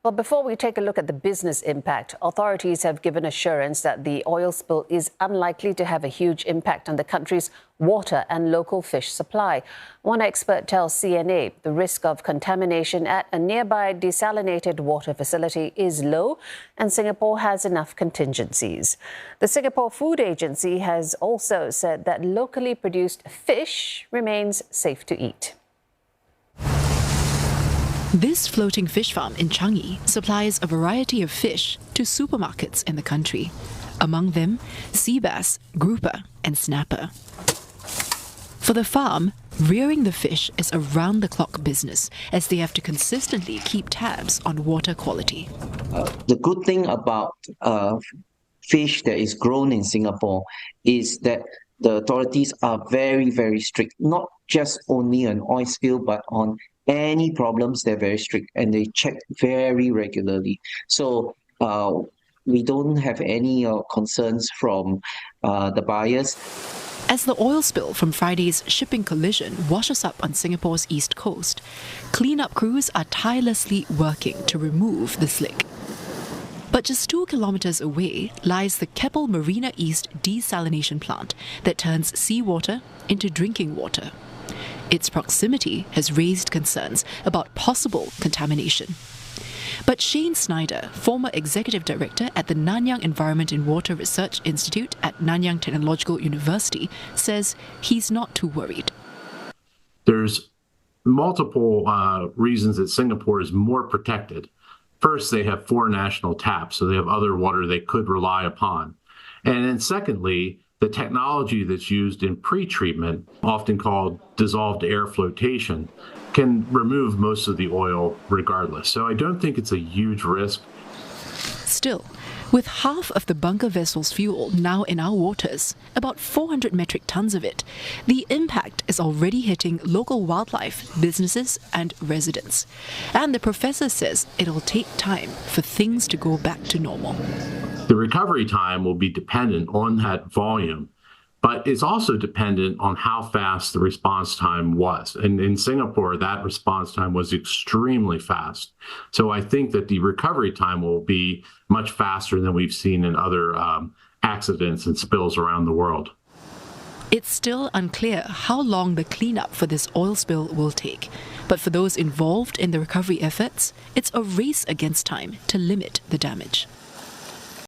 Well, before we take a look at the business impact, authorities have given assurance that the oil spill is unlikely to have a huge impact on the country's water and local fish supply. One expert tells CNA the risk of contamination at a nearby desalinated water facility is low, and Singapore has enough contingencies. The Singapore Food Agency has also said that locally produced fish remains safe to eat. This floating fish farm in Changi supplies a variety of fish to supermarkets in the country. Among them, sea bass, grouper and snapper. For the farm, rearing the fish is a round-the-clock business as they have to consistently keep tabs on water quality. The good thing about fish that is grown in Singapore is that the authorities are very, very strict, not just only on oil spill, but on any problems. They're very strict and they check very regularly. So we don't have any concerns from the buyers. As the oil spill from Friday's shipping collision washes up on Singapore's east coast, cleanup crews are tirelessly working to remove the slick. But just 2 kilometers away lies the Keppel Marina East desalination plant that turns seawater into drinking water. Its proximity has raised concerns about possible contamination. But Shane Snyder, former executive director at the Nanyang Environment and Water Research Institute at Nanyang Technological University, says he's not too worried. There's multiple reasons that Singapore is more protected. First, they have 4 national taps, so they have other water they could rely upon. And then secondly, the technology that's used in pre-treatment, often called dissolved air flotation, can remove most of the oil regardless. So I don't think it's a huge risk. Still, with half of the bunker vessel's fuel now in our waters, about 400 metric tons of it, the impact is already hitting local wildlife, businesses and residents. And the professor says it'll take time for things to go back to normal. The recovery time will be dependent on that volume, but it's also dependent on how fast the response time was. And in Singapore, that response time was extremely fast. So I think that the recovery time will be much faster than we've seen in other accidents and spills around the world. It's still unclear how long the cleanup for this oil spill will take. But for those involved in the recovery efforts, it's a race against time to limit the damage.